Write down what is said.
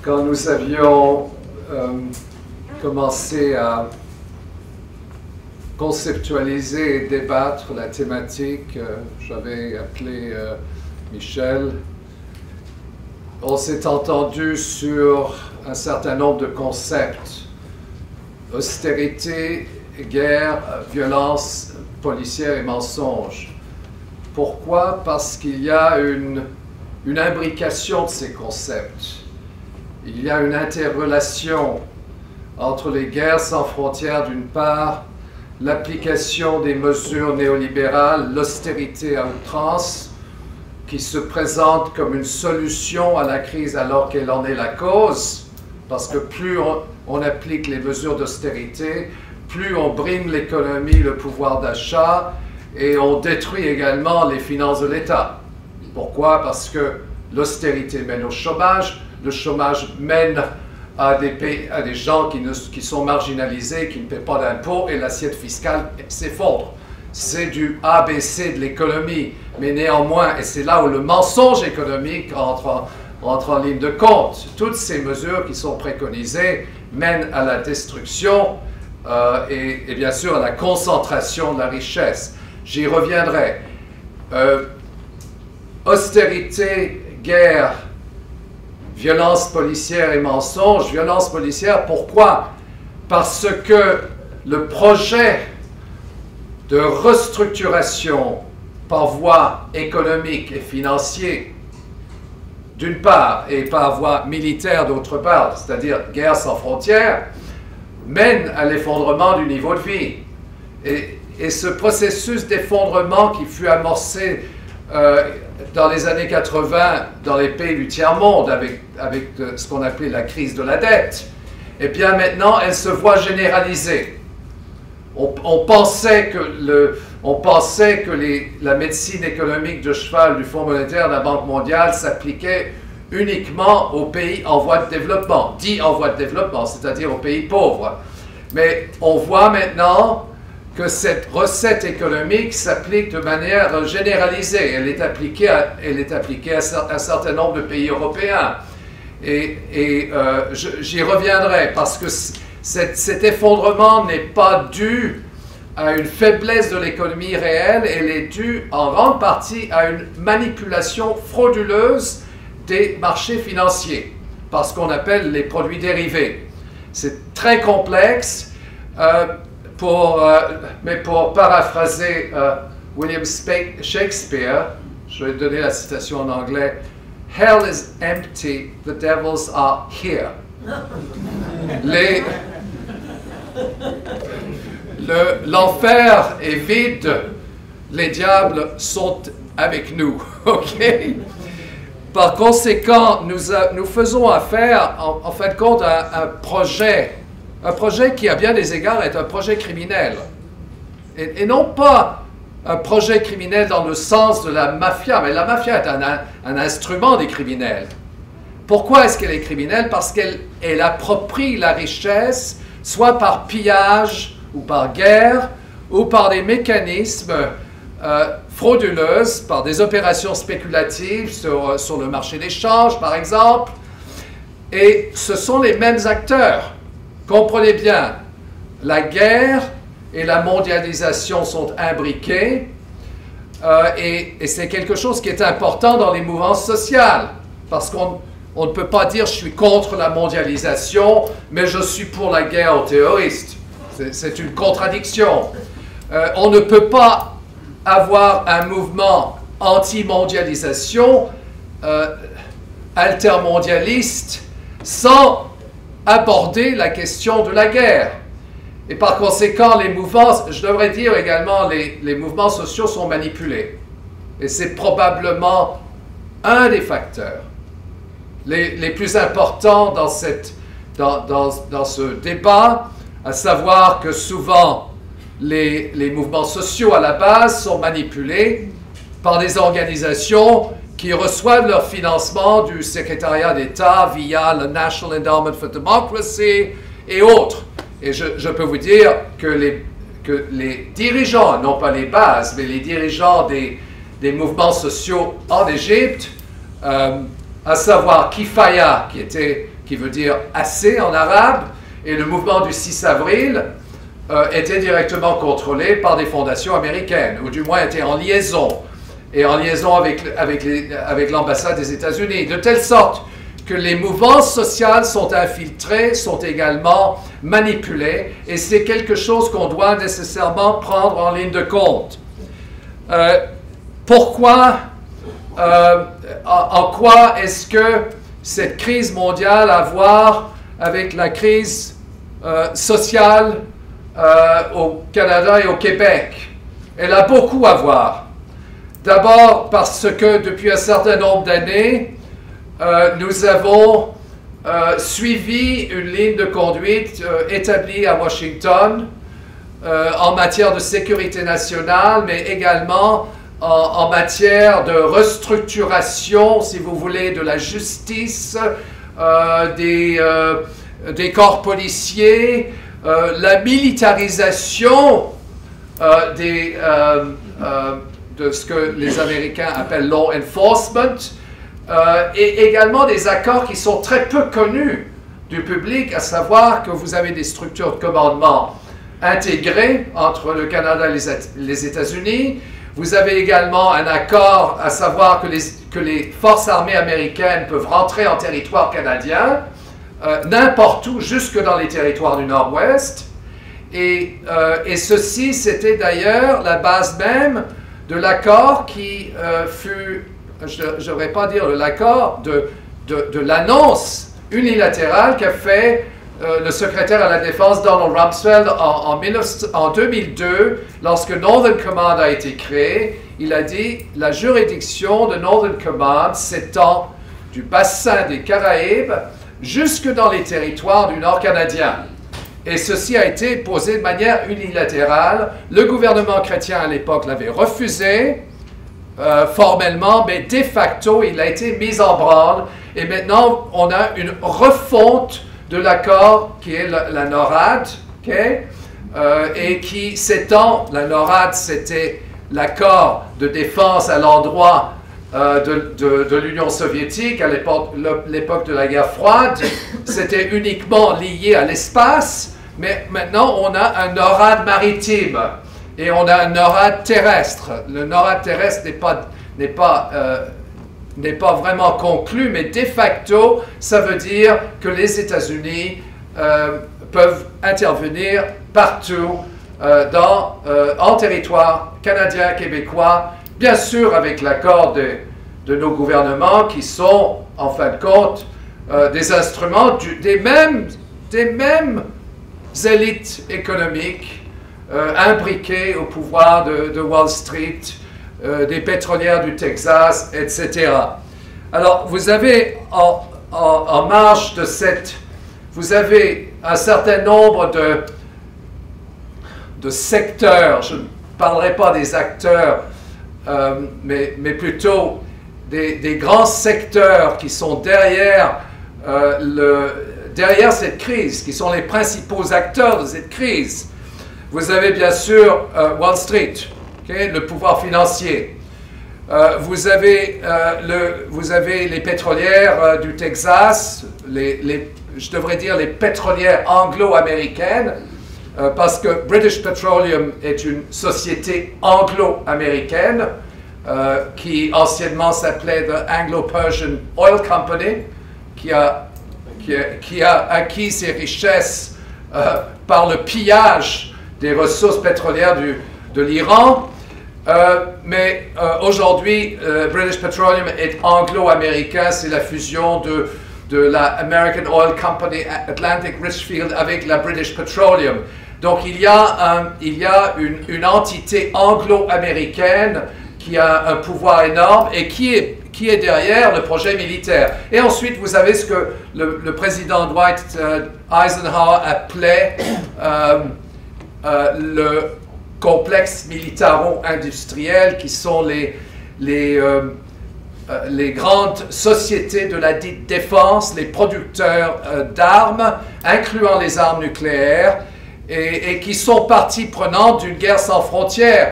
quand nous avions commencé à conceptualiser et débattre la thématique, j'avais appelé Michel, on s'est entendu sur un certain nombre de concepts: austérité, guerre, violence policière et mensonge. Pourquoi? Parce qu'il y a une imbrication de ces concepts. Il y a une interrelation entre les guerres sans frontières d'une part, l'application des mesures néolibérales, l'austérité à outrance, qui se présente comme une solution à la crise alors qu'elle en est la cause, parce que plus on applique les mesures d'austérité, plus on brime l'économie, le pouvoir d'achat, et on détruit également les finances de l'État. Pourquoi? Parce que l'austérité mène au chômage, le chômage mène à des gens qui sont marginalisés, qui ne paient pas d'impôts, et l'assiette fiscale s'effondre. C'est du ABC de l'économie, mais néanmoins, et c'est là où le mensonge économique entre en ligne de compte. Toutes ces mesures qui sont préconisées mènent à la destruction et bien sûr à la concentration de la richesse. J'y reviendrai. Austérité, guerre, violence policière et mensonge. Violence policière, pourquoi? Parce que le projet de restructuration par voie économique et financière, d'une part, et par voie militaire d'autre part, c'est-à-dire guerre sans frontières, mène à l'effondrement du niveau de vie. Et ce processus d'effondrement qui fut amorcé dans les années 80 dans les pays du tiers-monde avec ce qu'on appelait la crise de la dette, eh bien maintenant elle se voit généralisée. On pensait que la médecine économique de cheval du Fonds monétaire de la Banque mondiale s'appliquait uniquement aux pays en voie de développement, dits en voie de développement, c'est-à-dire aux pays pauvres. Mais on voit maintenant que cette recette économique s'applique de manière généralisée. Elle est appliquée à un certain nombre de pays européens. J'y reviendrai parce que cet effondrement n'est pas dû à une faiblesse de l'économie réelle, elle est due en grande partie à une manipulation frauduleuse des marchés financiers, par ce qu'on appelle les produits dérivés. C'est très complexe, mais pour paraphraser William Shakespeare, je vais donner la citation en anglais: « Hell is empty, the devils are here ». L'enfer est vide, les diables sont avec nous. OK? Par conséquent, nous faisons affaire, en fin de compte, à un projet qui, à bien des égards, est un projet criminel. Et non pas un projet criminel dans le sens de la mafia, mais la mafia est un instrument des criminels. Pourquoi est-ce qu'elle est criminelle? Parce qu'elle approprie la richesse, soit par pillage ou par guerre, ou par des mécanismes frauduleux, par des opérations spéculatives sur le marché des changes, par exemple. Et ce sont les mêmes acteurs. Comprenez bien, la guerre et la mondialisation sont imbriquées, et c'est quelque chose qui est important dans les mouvances sociales, parce qu'on ne peut pas dire « je suis contre la mondialisation, mais je suis pour la guerre aux terroristes ». C'est une contradiction. On ne peut pas avoir un mouvement anti-mondialisation, altermondialiste, sans aborder la question de la guerre. Et par conséquent, les mouvances, je devrais dire également, les mouvements sociaux sont manipulés. Et c'est probablement un des facteurs les plus importants dans ce débat, à savoir que souvent les mouvements sociaux à la base sont manipulés par des organisations qui reçoivent leur financement du secrétariat d'État via le National Endowment for Democracy et autres. Et je peux vous dire que les dirigeants, non pas les bases, mais les dirigeants des mouvements sociaux en Égypte, à savoir Kifaya, qui était qui veut dire assez en arabe, et le mouvement du 6 avril était directement contrôlé par des fondations américaines, ou du moins était en liaison, et en liaison avec l'ambassade des États-Unis, de telle sorte que les mouvements sociaux sont infiltrés, sont également manipulés, et c'est quelque chose qu'on doit nécessairement prendre en ligne de compte. Pourquoi, en quoi est-ce que cette crise mondiale a à voir avec la crise sociale au Canada et au Québec? Elle a beaucoup à voir. D'abord parce que depuis un certain nombre d'années, nous avons suivi une ligne de conduite établie à Washington en matière de sécurité nationale, mais également en matière de restructuration, si vous voulez, de la justice, des corps policiers, la militarisation de ce que les Américains appellent law enforcement, et également des accords qui sont très peu connus du public, à savoir que vous avez des structures de commandement intégrées entre le Canada et les États-Unis. Vous avez également un accord, à savoir que les forces armées américaines peuvent rentrer en territoire canadien, n'importe où, jusque dans les territoires du Nord-Ouest. Et ceci, c'était d'ailleurs la base même de l'accord qui fut, je ne devrais pas dire l'accord, de l'annonce unilatérale qu'a fait le secrétaire à la Défense Donald Rumsfeld en 2002, lorsque Northern Command a été créé. Il a dit « La juridiction de Northern Command s'étend du bassin des Caraïbes jusque dans les territoires du Nord canadien. » Et ceci a été posé de manière unilatérale. Le gouvernement chrétien à l'époque l'avait refusé formellement, mais de facto, il a été mis en branle. Et maintenant, on a une refonte de l'accord qui est la NORAD, okay? Et qui s'étend. La NORAD, c'était l'accord de défense à l'endroit de l'Union soviétique à l'époque de la guerre froide. C'était uniquement lié à l'espace, mais maintenant on a un NORAD maritime et on a un NORAD terrestre. Le NORAD terrestre n'est pas vraiment conclu, mais de facto, ça veut dire que les États-Unis peuvent intervenir partout en territoire canadien, québécois, bien sûr avec l'accord de nos gouvernements qui sont, en fin de compte, des instruments des mêmes élites économiques imbriquées au pouvoir de Wall Street, des pétrolières du Texas, etc. Alors, vous avez en marge de vous avez un certain nombre de secteurs, je ne parlerai pas des acteurs, mais plutôt des grands secteurs qui sont derrière cette crise, qui sont les principaux acteurs de cette crise. Vous avez bien sûr Wall Street, okay, le pouvoir financier. Vous avez les pétrolières du Texas, je devrais dire les pétrolières anglo-américaines, parce que British Petroleum est une société anglo-américaine qui anciennement s'appelait The Anglo-Persian Oil Company, qui a acquis ses richesses par le pillage des ressources pétrolières de l'Iran. Mais aujourd'hui, British Petroleum est anglo-américain, c'est la fusion de la American Oil Company Atlantic Richfield avec la British Petroleum. Donc il y a une entité anglo-américaine qui a un pouvoir énorme et qui est derrière le projet militaire. Et ensuite, vous avez ce que le président Dwight Eisenhower appelait le complexe militaro-industriel, qui sont les grandes sociétés de la dite défense, les producteurs d'armes, incluant les armes nucléaires, et qui sont partie prenante d'une guerre sans frontières.